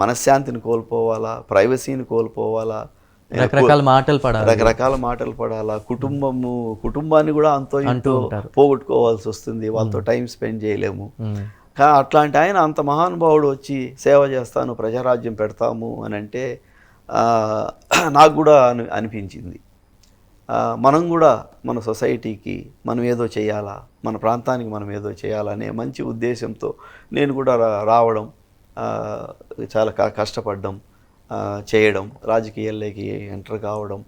మనశ్శాంతిని కోల్పోవాలా, ప్రైవసీని కోల్పోవాలా, రకరకాల మాటలు పడాలా, కుటుంబాన్ని కూడా అంతో పోగొట్టుకోవాల్సి వస్తుంది, వాళ్ళతో టైం స్పెండ్ చేయలేము. కానీ అట్లాంటి ఆయన అంత మహానుభావుడు వచ్చి సేవ చేస్తాను, ప్రజారాజ్యం పెడతాము అని అంటే నాకు కూడా అనిపించింది. మనం కూడా మన సొసైటీకి మనం ఏదో చేయాలా, మన ప్రాంతానికి మనం ఏదో చేయాలనే మంచి ఉద్దేశంతో నేను కూడా రావడం, చాలా కష్టపడడం, చేయడం, రాజకీయాల్లోకి ఎంటర్ కావడం,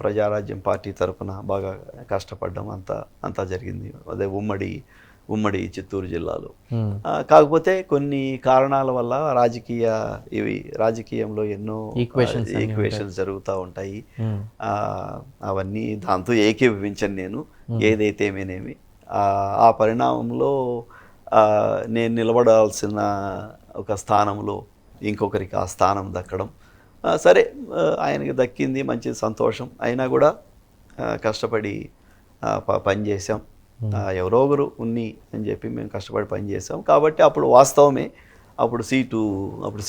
ప్రజారాజ్యం పార్టీ తరఫున బాగా కష్టపడడం అంతా జరిగింది. అదే ఉమ్మడి చిత్తూరు జిల్లాలో. కాకపోతే కొన్ని కారణాల వల్ల రాజకీయంలో ఎన్నో ఈక్వేషన్స్ జరుగుతూ ఉంటాయి. అవన్నీ దాంతో ఏకీభవించను నేను, ఏదైతేమేనేమి. ఆ పరిణామంలో నేను నిలబడాల్సిన ఒక స్థానంలో ఇంకొకరికి ఆ స్థానం దక్కడం, సరే ఆయనకి దక్కింది, మంచి సంతోషం. అయినా కూడా కష్టపడి పనిచేసాం. ఎవరో ఒకరు అని చెప్పి మేము కష్టపడి పనిచేసాం. కాబట్టి అప్పుడు వాస్తవమే, అప్పుడు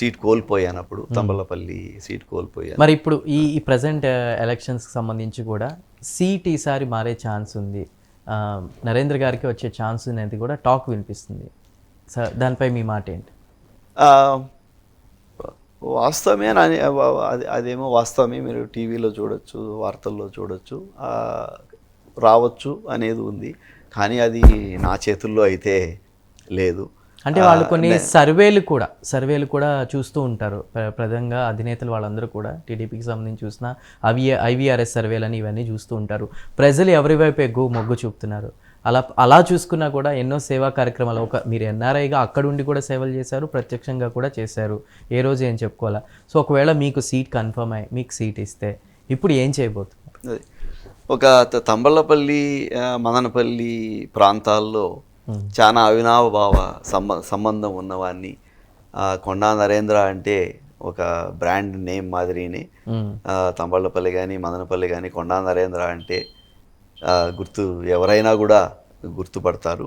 సీట్ కోల్పోయాను. అప్పుడు తంబలపల్లి సీట్ కోల్పోయాను. మరి ఇప్పుడు ఈ ప్రజెంట్ ఎలక్షన్స్కి సంబంధించి కూడా సీట్ ఈసారి మారే ఛాన్స్ ఉంది, నరేంద్ర గారికి వచ్చే ఛాన్స్ అనేది కూడా టాక్ వినిపిస్తుంది. సార్ దానిపై మీ మాట ఏంటి? వాస్తవమే అదేమో వాస్తవమే, మీరు టీవీలో చూడొచ్చు, వార్తల్లో చూడొచ్చు, రావచ్చు అనేది ఉంది. కానీ అది నా చేతుల్లో అయితే లేదు. అంటే వాళ్ళు కొన్ని సర్వేలు కూడా చూస్తూ ఉంటారు. ప్రధానంగా అధినేతలు వాళ్ళందరూ కూడా టీడీపీకి సంబంధించి చూసిన ఐవీఆర్ఎస్ సర్వేలని ఇవన్నీ చూస్తూ ఉంటారు. ప్రజలు ఎవరి వైపు ఎక్కువ మొగ్గు చూపుతున్నారు, అలా చూసుకున్నా కూడా ఎన్నో సేవా కార్యక్రమాలు, మీరు ఎన్ఆర్ఐగా అక్కడుండి కూడా సేవలు చేశారు, ప్రత్యక్షంగా కూడా చేశారు, ఏ రోజు ఏం చెప్పుకోవాలా. సో ఒకవేళ మీకు సీట్ కన్ఫర్మ్ అయ్యి మీకు సీట్ ఇస్తే ఇప్పుడు ఏం చేయబోతున్నారు? ఒక తంబళ్ళపల్లి, మదనపల్లి ప్రాంతాల్లో చాలా అవినాభావ సంబంధం ఉన్నవాడిని. కొండా నరేంద్ర అంటే ఒక బ్రాండ్ నేమ్ మాదిరిని. తంబళ్ళపల్లి కానీ మదనపల్లి కానీ కొండా నరేంద్ర అంటే గుర్తు ఎవరైనా కూడా గుర్తుపడతారు.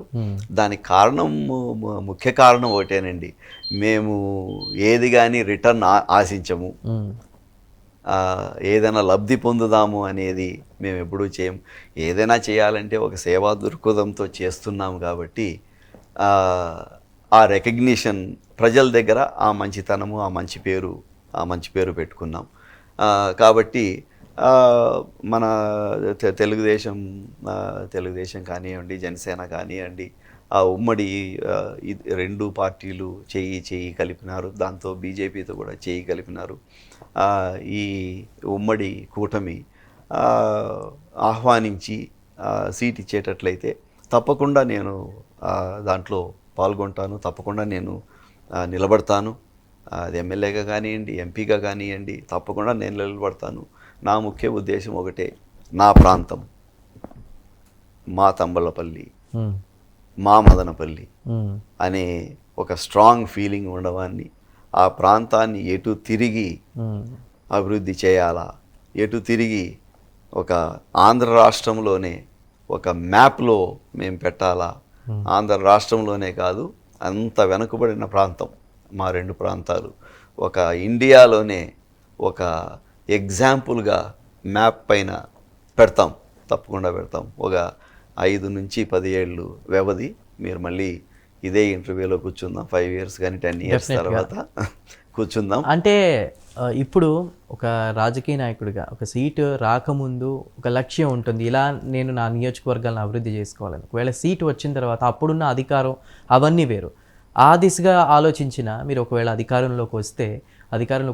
దానికి కారణం, ముఖ్య కారణం ఒకటేనండి, మేము ఏది కానీ రిటర్న్ ఆశించము, ఏదైనా లబ్ధి పొందుదాము అనేది మేము ఎప్పుడూ చేయం. ఏదైనా చేయాలంటే ఒక సేవా దృక్పథంతో చేస్తున్నాము కాబట్టి ఆ రికగ్నిషన్ ప్రజల దగ్గర ఆ మంచితనము, ఆ మంచి పేరు పెట్టుకున్నాం. కాబట్టి మన తెలుగుదేశం కానివ్వండి, జనసేన కానివ్వండి, ఆ ఉమ్మడి రెండు పార్టీలు చెయ్యి కలిపినారు. దాంతో బీజేపీతో కూడా చెయ్యి కలిపినారు. ఈ ఉమ్మడి కూటమి ఆహ్వానించి సీట్ ఇచ్చేటట్లయితే తప్పకుండా నేను దాంట్లో పాల్గొంటాను, తప్పకుండా నేను నిలబడతాను. అది ఎమ్మెల్యేగా కానివ్వండి, ఎంపీగా కానివ్వండి, తప్పకుండా నేను నిలబడతాను. నా ముఖ్య ఉద్దేశం ఒకటే, నా ప్రాంతం, మా తంబళ్ళపల్లి, మా మదనపల్లి అనే ఒక స్ట్రాంగ్ ఫీలింగ్ ఉండవాన్ని, ఆ ప్రాంతాన్ని ఎటు తిరిగి అభివృద్ధి చేయాలా, ఎటు తిరిగి ఒక ఆంధ్ర రాష్ట్రంలోనే ఒక మ్యాప్లో మేము పెట్టాలా. ఆంధ్ర రాష్ట్రంలోనే కాదు, అంత వెనుకబడిన ప్రాంతం మా రెండు ప్రాంతాలు, ఒక ఇండియాలోనే ఒక ఎగ్జాంపుల్గా మ్యాప్ పైన పెడతాం, తప్పకుండా పెడతాం. ఒక 5 నుంచి 10 ఏళ్ళు వ్యవధి, మీరు మళ్ళీ ఇదే ఇంటర్వ్యూలో కూర్చుందాం, 5 ఇయర్స్ కానీ 10 ఇయర్స్ తర్వాత కూర్చుందాం. అంటే ఇప్పుడు ఒక రాజకీయ నాయకుడిగా ఒక సీటు రాకముందు ఒక లక్ష్యం ఉంటుంది, ఇలా నేను నా నియోజకవర్గాలను అభివృద్ధి చేసుకోవాలని. ఒకవేళ సీటు వచ్చిన తర్వాత అప్పుడున్న అధికారం అవన్నీ వేరు, ఆ దిశగా ఆలోచించిన మీరు ఒకవేళ అధికారంలోకి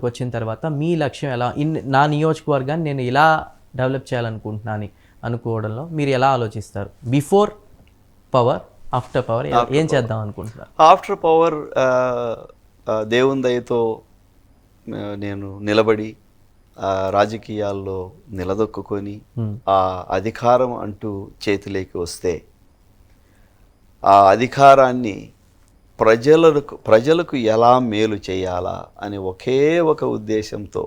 వచ్చిన తర్వాత మీ లక్ష్యం ఎలా, నా నియోజకవర్గాన్ని నేను ఇలా డెవలప్ చేయాలనుకుంటున్నాను అనుకోవడంలో మీరు ఎలా ఆలోచిస్తారు? బిఫోర్ పవర్, ఆఫ్టర్ పవర్ ఏం చేద్దాం అనుకుంటున్నారు? ఆఫ్టర్ పవర్ దేవుని దయతో నేను నిలబడి రాజకీయాల్లో నిలదొక్కుని ఆ అధికారం అంటూ చేతిలోకి వస్తే, ఆ అధికారాన్ని ప్రజలకు ఎలా మేలు చేయాలా అని ఒకే ఒక ఉద్దేశంతో,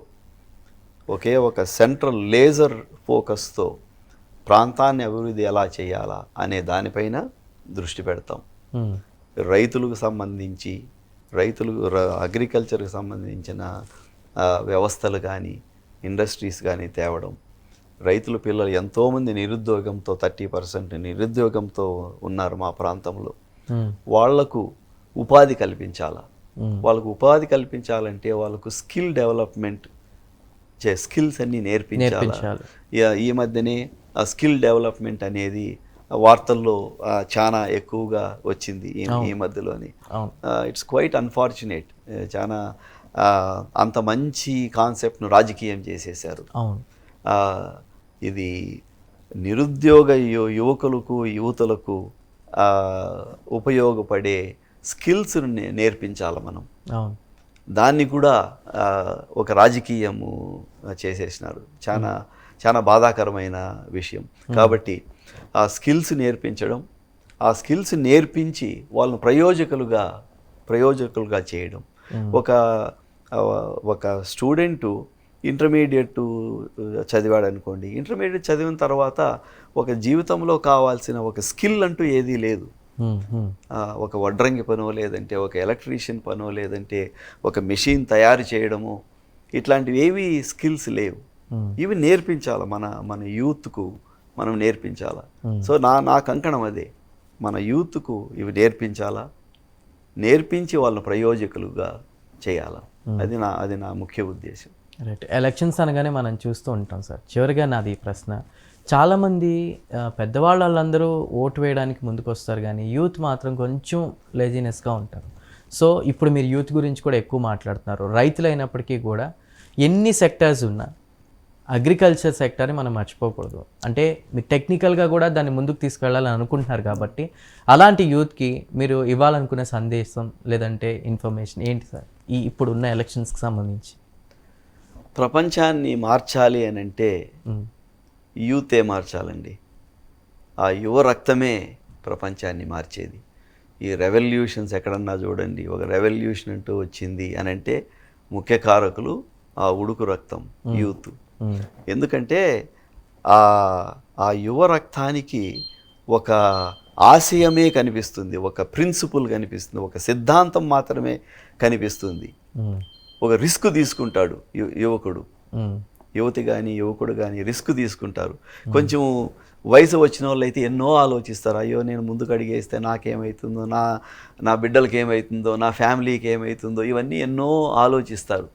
ఒకే ఒక సెంట్రల్ లేజర్ ఫోకస్తో ప్రాంతాన్ని అభివృద్ధి ఎలా చేయాలా అనే దానిపైన దృష్టి పెడతాం. రైతులకు సంబంధించి, అగ్రికల్చర్కి సంబంధించిన వ్యవస్థలు కానీ, ఇండస్ట్రీస్ కానీ తేవడం. రైతుల పిల్లలు ఎంతోమంది నిరుద్యోగంతో 30% నిరుద్యోగంతో ఉన్నారు మా ప్రాంతంలో. వాళ్లకు ఉపాధి కల్పించాలా. వాళ్ళకు ఉపాధి కల్పించాలంటే వాళ్ళకు స్కిల్ డెవలప్మెంట్, స్కిల్స్ అన్నీ నేర్పించాలి. ఈ మధ్యనే ఆ స్కిల్ డెవలప్మెంట్ అనేది వార్తల్లో చాలా ఎక్కువగా వచ్చింది ఈ మధ్యలోని. It's quite unfortunate. చాలా అంత మంచి కాన్సెప్ట్ను రాజకీయం చేసేశారు. ఇది నిరుద్యోగ యువతులకు ఉపయోగపడే స్కిల్స్ నేర్పించాలి మనం. దాన్ని కూడా ఒక రాజకీయము చేసేసినారు. చాలా బాధాకరమైన విషయం. కాబట్టి ఆ స్కిల్స్ నేర్పించడం, ఆ స్కిల్స్ నేర్పించి వాళ్ళను ప్రయోజకులుగా చేయడం. ఒక స్టూడెంటు ఇంటర్మీడియట్ చదివాడు అనుకోండి, ఇంటర్మీడియట్ చదివిన తర్వాత ఒక జీవితంలో కావాల్సిన ఒక స్కిల్ అంటూ ఏదీ లేదు. ఒక వడ్రంగి పనో, లేదంటే ఒక ఎలక్ట్రీషియన్ పనో, లేదంటే ఒక మెషిన్ తయారు చేయడము, ఇట్లాంటివి ఏవి స్కిల్స్ లేవు. ఇవి నేర్పించాలి, మన యూత్కు మనం నేర్పించాలా. సో నా కంకణం అదే, మన యూత్కు ఇవి నేర్పించాలా, నేర్పించి వాళ్ళని ప్రయోజకులుగా చేయాలా. అది నా ముఖ్య ఉద్దేశం. రైట్. ఎలక్షన్స్ అనగానే మనం చూస్తూ ఉంటాం సార్. చివరిగా నాది ప్రశ్న, చాలామంది పెద్దవాళ్ళందరూ ఓటు వేయడానికి ముందుకు వస్తారు, కానీ యూత్ మాత్రం కొంచెం లేజినెస్గా ఉంటారు. సో ఇప్పుడు మీరు యూత్ గురించి కూడా ఎక్కువ మాట్లాడుతున్నారు. రైతులు అయినప్పటికీ కూడా ఎన్ని సెక్టర్స్ ఉన్నా అగ్రికల్చర్ సెక్టర్ని మనం మర్చిపోకూడదు. అంటే మీరు టెక్నికల్గా కూడా దాన్ని ముందుకు తీసుకెళ్ళాలని అనుకుంటున్నారు కాబట్టి అలాంటి యూత్కి మీరు ఇవ్వాలనుకునే సందేశం లేదంటే ఇన్ఫర్మేషన్ ఏంటి సార్ ఇప్పుడు ఉన్న ఎలక్షన్స్కి సంబంధించి? ప్రపంచాన్ని మార్చాలి అని అంటే యూతే మార్చాలండి. ఆ యువ రక్తమే ప్రపంచాన్ని మార్చేది. ఈ రెవల్యూషన్స్ ఎక్కడన్నా చూడండి, ఒక రెవల్యూషన్ అంటూ వచ్చింది అని అంటే ముఖ్య కారకులు ఆ ఉడుకు రక్తం, యూత్. ఎందుకంటే ఆ యువ రక్తానికి ఒక ఆశయమే కనిపిస్తుంది, ఒక ప్రిన్సిపుల్ కనిపిస్తుంది, ఒక సిద్ధాంతం మాత్రమే కనిపిస్తుంది. ఒక రిస్క్ తీసుకుంటాడు యువకుడు, యువతి కానీ యువకుడు కానీ రిస్క్ తీసుకుంటారు. కొంచెం వయసు వచ్చిన వాళ్ళు అయితే ఎన్నో ఆలోచిస్తారు. అయ్యో నేను ముందుకు అడిగేస్తే నాకేమవుతుందో, నా బిడ్డలకి ఏమవుతుందో, నా ఫ్యామిలీకి ఏమవుతుందో, ఇవన్నీ ఎన్నో ఆలోచిస్తారు.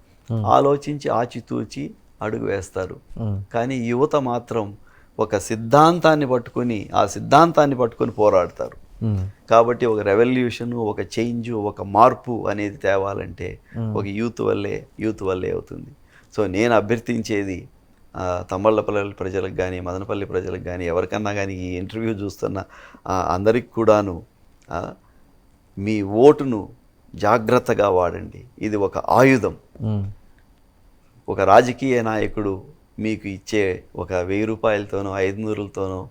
ఆలోచించి ఆచితూచి అడుగు వేస్తారు. కానీ యువత మాత్రం ఒక సిద్ధాంతాన్ని పట్టుకొని ఆ సిద్ధాంతాన్ని పట్టుకొని పోరాడతారు. కాబట్టి ఒక రెవల్యూషన్, ఒక చేంజ్, ఒక మార్పు అనేది తేవాలంటే ఒక యూత్ వల్లే అవుతుంది. సో నేను అభ్యర్థించేది తంబళ్ళపల్లి ప్రజలకు కానీ మదనపల్లి ప్రజలకు కానీ ఎవరికన్నా కానీ ఈ ఇంటర్వ్యూ చూస్తున్న అందరికి కూడాను మీ ఓటును జాగ్రత్తగా వాడండి. ఇది ఒక ఆయుధం. ఒక రాజకీయ నాయకుడు మీకు ఇచ్చే ఒక 1000 రూపాయలతోనో 500లతోనో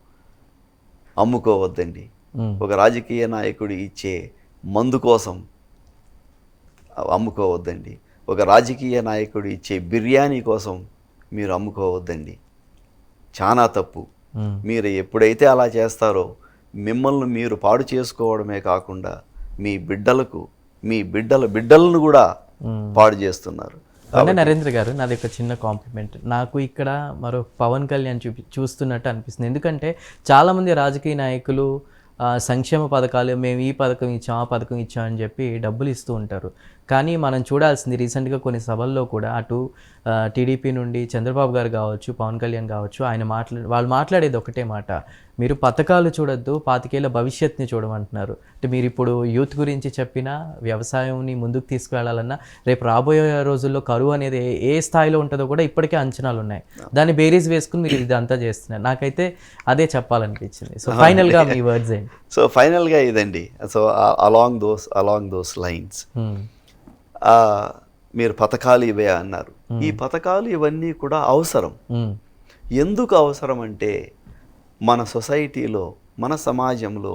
అమ్ముకోవద్దండి. ఒక రాజకీయ నాయకుడు ఇచ్చే మందు కోసం అమ్ముకోవద్దండి. ఒక రాజకీయ నాయకుడు ఇచ్చే బిర్యానీ కోసం మీరు అమ్ముకోవద్దండి. చాలా తప్పు. మీరు ఎప్పుడైతే అలా చేస్తారో మిమ్మల్ని మీరు పాడు చేసుకోవడమే కాకుండా మీ బిడ్డలకు, మీ బిడ్డలను కూడా పాడు చేస్తున్నారు. అంటే నరేంద్ర గారు, నాది ఒక చిన్న కాంప్లిమెంట్. నాకు ఇక్కడ మరో పవన్ కళ్యాణ్ చూస్తున్నట్టు అనిపిస్తుంది. ఎందుకంటే చాలామంది రాజకీయ నాయకులు సంక్షేమ పథకాలు, మేము ఈ పథకం ఇచ్చాం, ఆ పథకం ఇచ్చాం అని చెప్పి డబ్బులు ఇస్తూ ఉంటారు. కానీ మనం చూడాల్సింది రీసెంట్గా కొన్ని సభల్లో కూడా అటు టీడీపీ నుండి చంద్రబాబు గారు కావచ్చు, పవన్ కళ్యాణ్ కావచ్చు, వాళ్ళు మాట్లాడేది ఒకటే మాట, మీరు పథకాలు చూడొద్దు, 25 ఏళ్ల భవిష్యత్తుని చూడమంటున్నారు. అంటే మీరు ఇప్పుడు యూత్ గురించి చెప్పినా, వ్యవసాయంని ముందుకు తీసుకువెళ్ళాలన్నా, రేపు రాబోయే రోజుల్లో కరువు అనేది ఏ స్థాయిలో ఉంటుందో కూడా ఇప్పటికే అంచనాలు ఉన్నాయి. దాన్ని బేరీజ్ వేసుకుని మీరు ఇదంతా చేస్తున్నారు. నాకైతే అదే చెప్పాలనిపించింది. సో ఫైనల్గా మీ వర్డ్స్ ఏంటి? సో ఫైనల్గా ఇదండి. సో అలాంగ్ దోస్ లైన్స్ మీరు పథకాలు ఇవే అన్నారు. ఈ పథకాలు ఇవన్నీ కూడా అవసరం. ఎందుకు అవసరం అంటే మన సొసైటీలో, మన సమాజంలో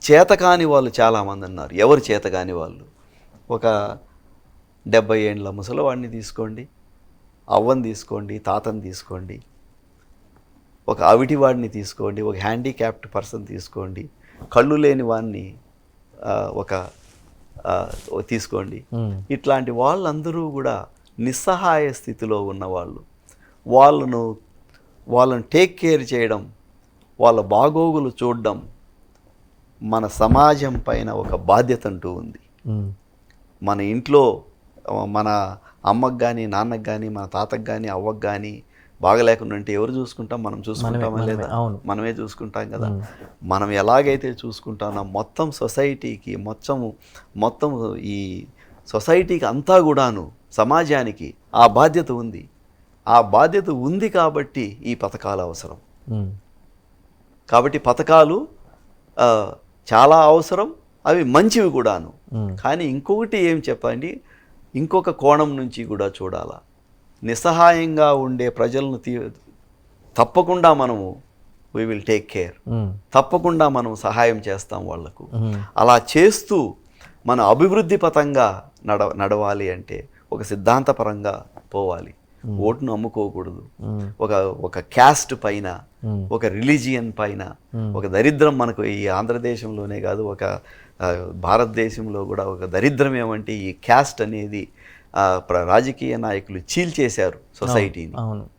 చేతకాని వాళ్ళు చాలామంది ఉన్నారు. ఎవరు చేతకాని వాళ్ళు? ఒక 70 ఏండ్ల ముసలివాడిని తీసుకోండి, అవ్వని తీసుకోండి, తాతని తీసుకోండి, ఒక అవిటివాడిని తీసుకోండి, ఒక హ్యాండిక్యాప్డ్ పర్సన్ తీసుకోండి, కళ్ళు లేని వాడిని తీసుకోండి. ఇట్లాంటి వాళ్ళందరూ కూడా నిస్సహాయ స్థితిలో ఉన్నవాళ్ళు. వాళ్ళను టేక్ కేర్ చేయడం, వాళ్ళ బాగోగులు చూడడం మన సమాజం పైన ఒక బాధ్యత అంటూ ఉంది. మన ఇంట్లో మన అమ్మకు కానీ, నాన్నకు కానీ, మన తాతకు కానీ, అవ్వకు కానీ బాగలేకుండా ఉంటే ఎవరు చూసుకుంటాం? మనం చూసుకుంటామా లేదా? మనమే చూసుకుంటాం కదా. మనం ఎలాగైతే చూసుకుంటామో మొత్తం సొసైటీకి, మొత్తం ఈ సొసైటీకి అంతా కూడాను, సమాజానికి ఆ బాధ్యత ఉంది. ఆ బాధ్యత ఉంది కాబట్టి ఈ పథకాలు అవసరం. కాబట్టి పథకాలు చాలా అవసరం, అవి మంచివి కూడాను. కానీ ఇంకొకటి ఏం చెప్పండి, ఇంకొక కోణం నుంచి కూడా చూడాలా. నిస్సహాయంగా ఉండే ప్రజలను తప్పకుండా మనము వీ విల్ టేక్ కేర్, తప్పకుండా మనం సహాయం చేస్తాం వాళ్లకు. అలా చేస్తూ మన అభివృద్ధి పథంగా నడవాలి అంటే ఒక సిద్ధాంతపరంగా పోవాలి. ఓటును అమ్ముకోకూడదు. ఒక క్యాస్ట్ పైన, ఒక రిలీజియన్ పైన, ఒక దరిద్రం మనకు ఈ ఆంధ్రదేశంలోనే కాదు, ఒక భారతదేశంలో కూడా ఒక దరిద్రం ఏమంటే ఈ క్యాస్ట్ అనేది రాజకీయ నాయకులు చీల్చేశారు సొసైటీని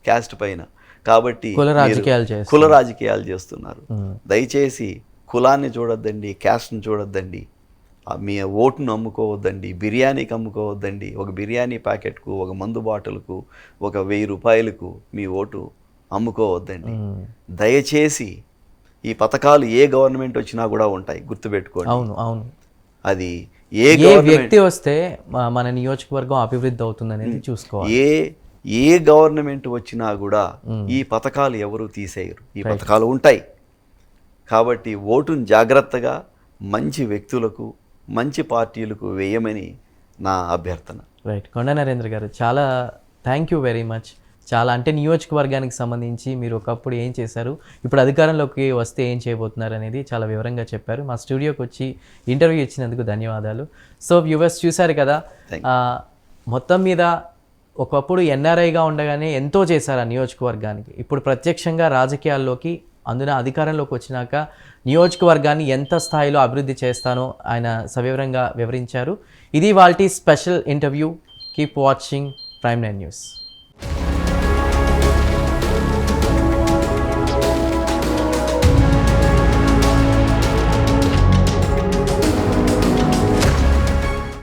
క్యాస్ట్ పైన. కాబట్టి కుల రాజకీయాలు చేస్తున్నారు. దయచేసి కులాన్ని చూడొద్దండి, క్యాస్ట్ని చూడొద్దండి. మీ ఓటును అమ్ముకోవద్దండి, బిర్యానీకి అమ్ముకోవద్దండి. ఒక బిర్యానీ ప్యాకెట్కు, ఒక మందు బాటిల్కు, ఒక 1000 రూపాయలకు మీ ఓటు అమ్ముకోవద్దండి. దయచేసి ఈ పథకాలు ఏ గవర్నమెంట్ వచ్చినా కూడా ఉంటాయి, గుర్తుపెట్టుకోండి. అవును అవును. అది ఏ వ్యక్తి వస్తే మన నియోజకవర్గం అభివృద్ధి అవుతుంది అనేది చూసుకోవాలి. ఏ గవర్నమెంట్ వచ్చినా కూడా ఈ పథకాలు ఎవరు తీసేయరు, ఈ పథకాలు ఉంటాయి. కాబట్టి ఓటును జాగ్రత్తగా మంచి వ్యక్తులకు, మంచి పార్టీలకు వేయమని నా అభ్యర్థన. రైట్. కొండ నరేంద్ర గారు, చాలా థ్యాంక్ యూ వెరీ మచ్. చాలా అంటే నియోజకవర్గానికి సంబంధించి మీరు ఒకప్పుడు ఏం చేశారు, ఇప్పుడు అధికారంలోకి వస్తే ఏం చేయబోతున్నారు అనేది చాలా వివరంగా చెప్పారు. మా స్టూడియోకి వచ్చి ఇంటర్వ్యూ ఇచ్చినందుకు ధన్యవాదాలు. సో వ్యూవర్స్ చూశారు కదా, మొత్తం మీద ఒకప్పుడు ఎన్ఆర్ఐగా ఉండగానే ఎంతో చేశారు ఆ నియోజకవర్గానికి. ఇప్పుడు ప్రత్యక్షంగా రాజకీయాల్లోకి, అందున అధికారంలోకి వచ్చినాక నియోజకవర్గాన్ని ఎంత స్థాయిలో అభివృద్ధి చేస్తానో ఆయన సవివరంగా వివరించారు. ఇది వాల్టి special interview. Keep watching Prime 9 News.